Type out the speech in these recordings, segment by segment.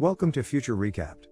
Welcome to Future Recapped.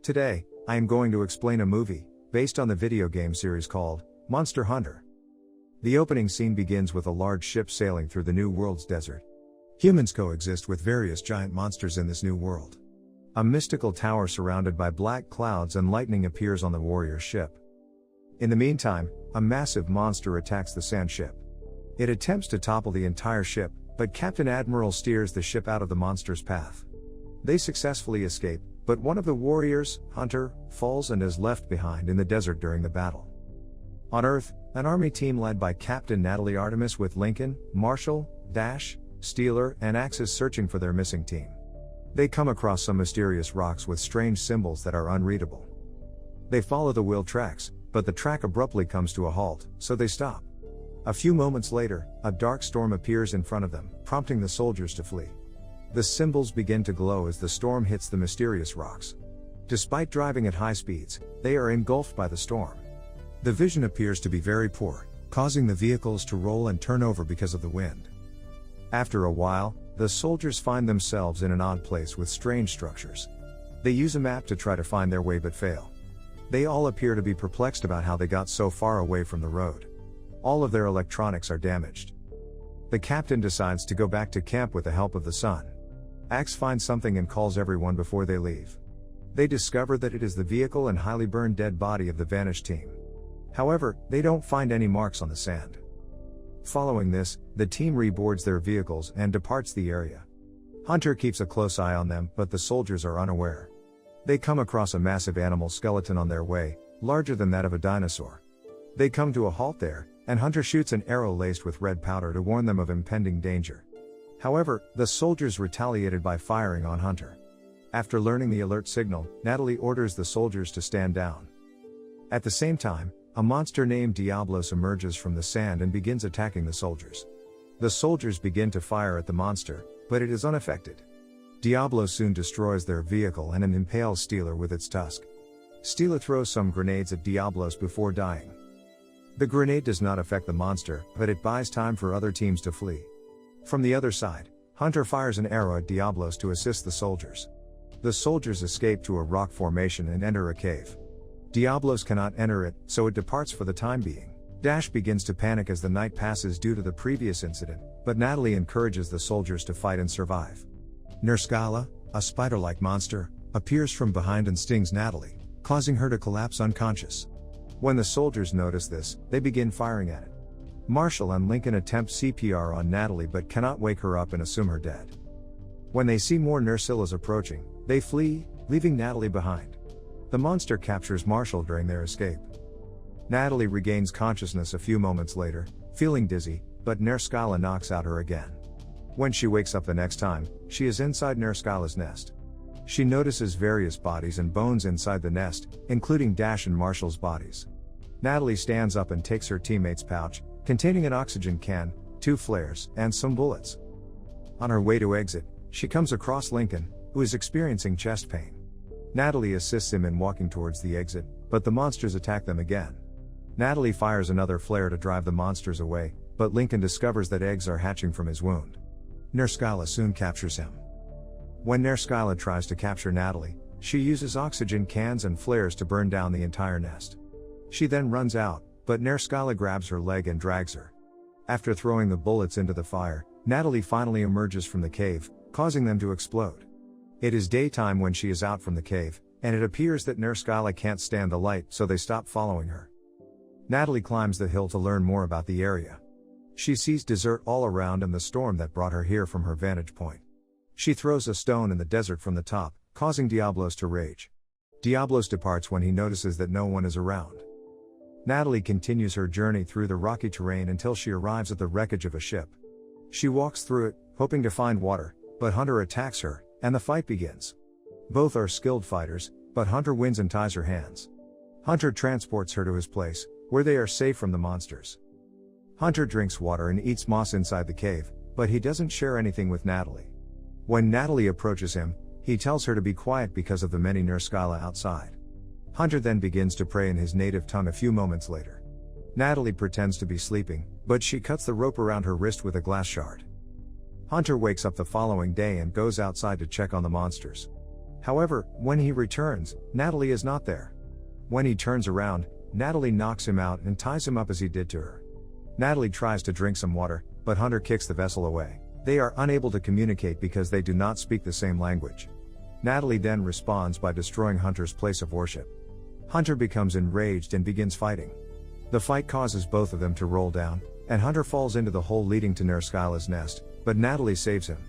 Today, I am going to explain a movie, based on the video game series called Monster Hunter. The opening scene begins with a large ship sailing through the New World's desert. Humans coexist with various giant monsters in this new world. A mystical tower surrounded by black clouds and lightning appears on the warrior's ship. In the meantime, a massive monster attacks the sand ship. It attempts to topple the entire ship, but Captain Admiral steers the ship out of the monster's path. They successfully escape, but one of the warriors, Hunter, falls and is left behind in the desert during the battle. On Earth, an army team led by Captain Natalie Artemis with Lincoln, Marshall, Dash, Steeler, and Axe is searching for their missing team. They come across some mysterious rocks with strange symbols that are unreadable. They follow the wheel tracks, but the track abruptly comes to a halt, so they stop. A few moments later, a dark storm appears in front of them, prompting the soldiers to flee. The symbols begin to glow as the storm hits the mysterious rocks. Despite driving at high speeds, they are engulfed by the storm. The vision appears to be very poor, causing the vehicles to roll and turn over because of the wind. After a while, the soldiers find themselves in an odd place with strange structures. They use a map to try to find their way but fail. They all appear to be perplexed about how they got so far away from the road. All of their electronics are damaged. The captain decides to go back to camp with the help of the sun. Axe finds something and calls everyone before they leave. They discover that it is the vehicle and highly burned dead body of the vanished team. However, they don't find any marks on the sand. Following this, the team reboards their vehicles and departs the area. Hunter keeps a close eye on them, but the soldiers are unaware. They come across a massive animal skeleton on their way, larger than that of a dinosaur. They come to a halt there, and Hunter shoots an arrow laced with red powder to warn them of impending danger. However, the soldiers retaliated by firing on Hunter. After learning the alert signal, Natalie orders the soldiers to stand down. At the same time, a monster named Diablos emerges from the sand and begins attacking the soldiers. The soldiers begin to fire at the monster, but it is unaffected. Diablos soon destroys their vehicle and impales Steeler with its tusk. Steeler throws some grenades at Diablos before dying. The grenade does not affect the monster, but it buys time for other teams to flee. From the other side, Hunter fires an arrow at Diablos to assist the soldiers. The soldiers escape to a rock formation and enter a cave. Diablos cannot enter it, so it departs for the time being. Dash begins to panic as the night passes due to the previous incident, but Natalie encourages the soldiers to fight and survive. Nerskala, a spider-like monster, appears from behind and stings Natalie, causing her to collapse unconscious. When the soldiers notice this, they begin firing at it. Marshall and Lincoln attempt CPR on Natalie but cannot wake her up and assume her dead. When they see more Nersilas approaching, they flee, leaving Natalie behind. The monster captures Marshall during their escape. Natalie regains consciousness a few moments later, feeling dizzy, but Nerskala knocks out her again. When she wakes up the next time, she is inside Nerskala's nest. She notices various bodies and bones inside the nest, including Dash and Marshall's bodies. Natalie stands up and takes her teammate's pouch, containing an oxygen can, 2 flares, and some bullets. On her way to exit, she comes across Lincoln, who is experiencing chest pain. Natalie assists him in walking towards the exit, but the monsters attack them again. Natalie fires another flare to drive the monsters away, but Lincoln discovers that eggs are hatching from his wound. Nerskala soon captures him. When Nerskala tries to capture Natalie, she uses oxygen cans and flares to burn down the entire nest. She then runs out, but Nerskala grabs her leg and drags her. After throwing the bullets into the fire, Natalie finally emerges from the cave, causing them to explode. It is daytime when she is out from the cave, and it appears that Nerskala can't stand the light, so they stop following her. Natalie climbs the hill to learn more about the area. She sees desert all around and the storm that brought her here from her vantage point. She throws a stone in the desert from the top, causing Diablos to rage. Diablos departs when he notices that no one is around. Natalie continues her journey through the rocky terrain until she arrives at the wreckage of a ship. She walks through it, hoping to find water, but Hunter attacks her, and the fight begins. Both are skilled fighters, but Hunter wins and ties her hands. Hunter transports her to his place, where they are safe from the monsters. Hunter drinks water and eats moss inside the cave, but he doesn't share anything with Natalie. When Natalie approaches him, he tells her to be quiet because of the many Nerskala outside. Hunter then begins to pray in his native tongue a few moments later. Natalie pretends to be sleeping, but she cuts the rope around her wrist with a glass shard. Hunter wakes up the following day and goes outside to check on the monsters. However, when he returns, Natalie is not there. When he turns around, Natalie knocks him out and ties him up as he did to her. Natalie tries to drink some water, but Hunter kicks the vessel away. They are unable to communicate because they do not speak the same language. Natalie then responds by destroying Hunter's place of worship. Hunter becomes enraged and begins fighting. The fight causes both of them to roll down, and Hunter falls into the hole leading to Nerskylla's nest, but Natalie saves him.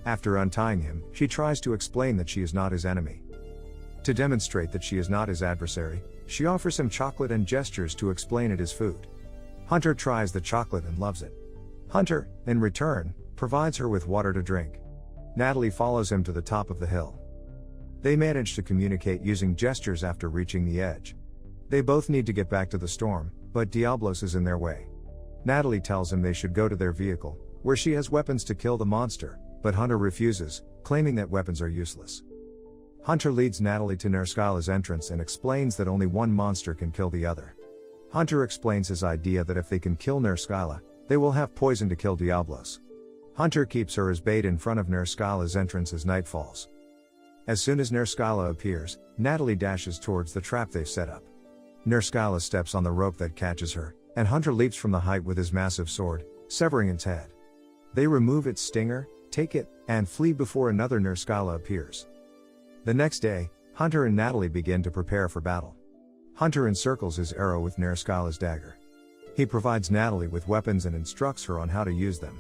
After untying him, she tries to explain that she is not his enemy. To demonstrate that she is not his adversary, she offers him chocolate and gestures to explain it is food. Hunter tries the chocolate and loves it. Hunter, in return, provides her with water to drink. Natalie follows him to the top of the hill. They manage to communicate using gestures after reaching the edge. They both need to get back to the storm, but Diablos is in their way. Natalie tells him they should go to their vehicle, where she has weapons to kill the monster, but Hunter refuses, claiming that weapons are useless. Hunter leads Natalie to Nerskylla's entrance and explains that only one monster can kill the other. Hunter explains his idea that if they can kill Nerskylla, they will have poison to kill Diablos. Hunter keeps her as bait in front of Nerskylla's entrance as night falls. As soon as Nerskylla appears, Natalie dashes towards the trap they've set up. Nerskylla steps on the rope that catches her, and Hunter leaps from the height with his massive sword, severing its head. They remove its stinger, take it, and flee before another Nerskylla appears. The next day, Hunter and Natalie begin to prepare for battle. Hunter encircles his arrow with Nerskylla's dagger. He provides Natalie with weapons and instructs her on how to use them.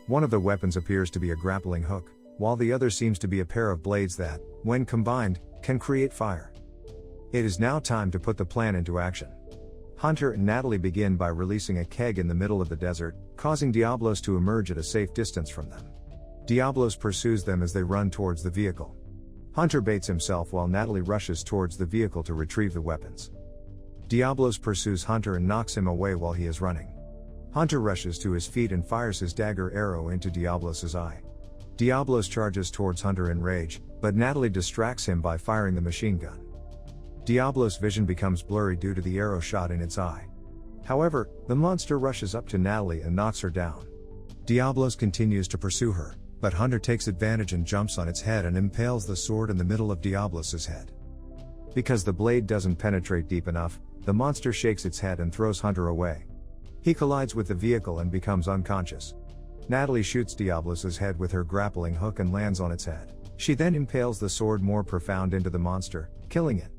One of the weapons appears to be a grappling hook, while the other seems to be a pair of blades that, when combined, can create fire. It is now time to put the plan into action. Hunter and Natalie begin by releasing a keg in the middle of the desert, causing Diablos to emerge at a safe distance from them. Diablos pursues them as they run towards the vehicle. Hunter baits himself while Natalie rushes towards the vehicle to retrieve the weapons. Diablos pursues Hunter and knocks him away while he is running. Hunter rushes to his feet and fires his dagger arrow into Diablos' eye. Diablos charges towards Hunter in rage, but Natalie distracts him by firing the machine gun. Diablos' vision becomes blurry due to the arrow shot in its eye. However, the monster rushes up to Natalie and knocks her down. Diablos continues to pursue her, but Hunter takes advantage and jumps on its head and impales the sword in the middle of Diablos' head. Because the blade doesn't penetrate deep enough, the monster shakes its head and throws Hunter away. He collides with the vehicle and becomes unconscious. Natalie shoots Diablos' head with her grappling hook and lands on its head. She then impales the sword more profound into the monster, killing it.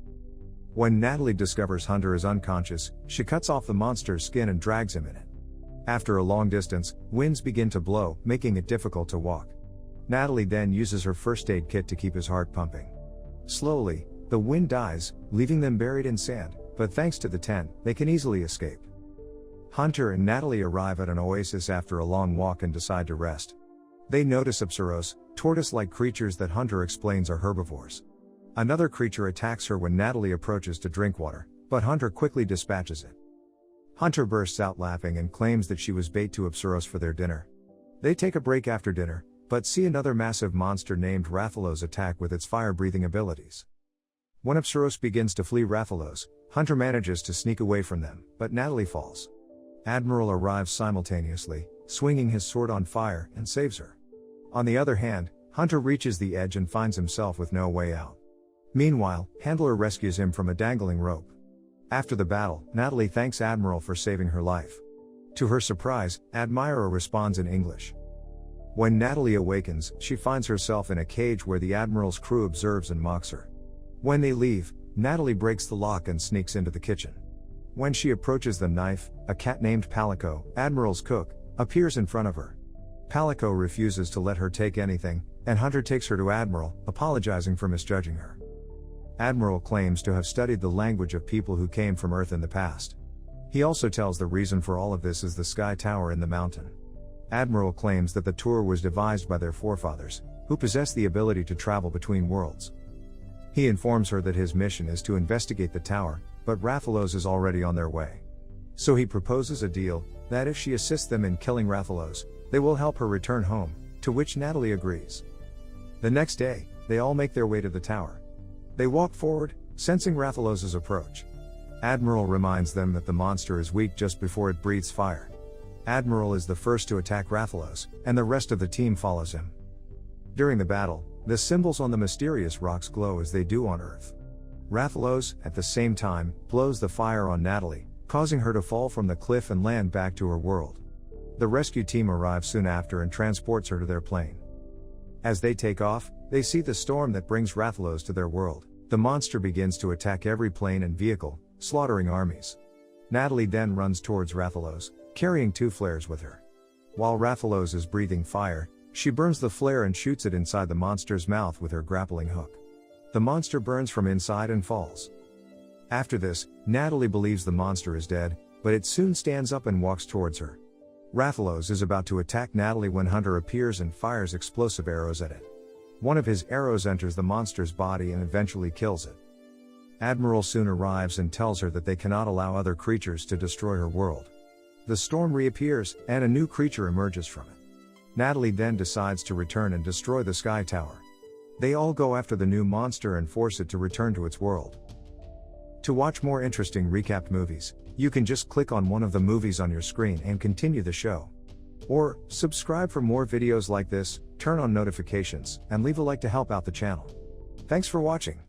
When Natalie discovers Hunter is unconscious, she cuts off the monster's skin and drags him in it. After a long distance, winds begin to blow, making it difficult to walk. Natalie then uses her first aid kit to keep his heart pumping. Slowly, the wind dies, leaving them buried in sand, but thanks to the tent, they can easily escape. Hunter and Natalie arrive at an oasis after a long walk and decide to rest. They notice Apsaros, tortoise-like creatures that Hunter explains are herbivores. Another creature attacks her when Natalie approaches to drink water, but Hunter quickly dispatches it. Hunter bursts out laughing and claims that she was bait to Apsaros for their dinner. They take a break after dinner, but see another massive monster named Rathalos attack with its fire-breathing abilities. When Apsaros begins to flee Rathalos, Hunter manages to sneak away from them, but Natalie falls. Admiral arrives simultaneously, swinging his sword on fire, and saves her. On the other hand, Hunter reaches the edge and finds himself with no way out. Meanwhile, Handler rescues him from a dangling rope. After the battle, Natalie thanks Admiral for saving her life. To her surprise, Admira responds in English. When Natalie awakens, she finds herself in a cage where the Admiral's crew observes and mocks her. When they leave, Natalie breaks the lock and sneaks into the kitchen. When she approaches the knife, a cat named Palico, Admiral's cook, appears in front of her. Palico refuses to let her take anything, and Hunter takes her to Admiral, apologizing for misjudging her. Admiral claims to have studied the language of people who came from Earth in the past. He also tells the reason for all of this is the Sky Tower in the mountain. Admiral claims that the tour was devised by their forefathers, who possess the ability to travel between worlds. He informs her that his mission is to investigate the tower, but Rathalos is already on their way. So he proposes a deal, that if she assists them in killing Rathalos, they will help her return home, to which Natalie agrees. The next day, they all make their way to the tower. They walk forward, sensing Rathalos' approach. Admiral reminds them that the monster is weak just before it breathes fire. Admiral is the first to attack Rathalos, and the rest of the team follows him. During the battle, The symbols on the mysterious rocks glow as they do on Earth. Rathalos, at the same time, blows the fire on Natalie, causing her to fall from the cliff and land back to her world. The rescue team arrives soon after and transports her to their plane. As they take off, they see the storm that brings Rathalos to their world. The monster begins to attack every plane and vehicle, slaughtering armies. Natalie then runs towards Rathalos, carrying 2 flares with her. While Rathalos is breathing fire, she burns the flare and shoots it inside the monster's mouth with her grappling hook. The monster burns from inside and falls. After this, Natalie believes the monster is dead, but it soon stands up and walks towards her. Rathalos is about to attack Natalie when Hunter appears and fires explosive arrows at it. One of his arrows enters the monster's body and eventually kills it. Admiral soon arrives and tells her that they cannot allow other creatures to destroy her world. The storm reappears, and a new creature emerges from it. Natalie then decides to return and destroy the Sky Tower. They all go after the new monster and force it to return to its world. To watch more interesting recapped movies, you can just click on one of the movies on your screen and continue the show. Or, subscribe for more videos like this, turn on notifications, and leave a like to help out the channel. Thanks for watching.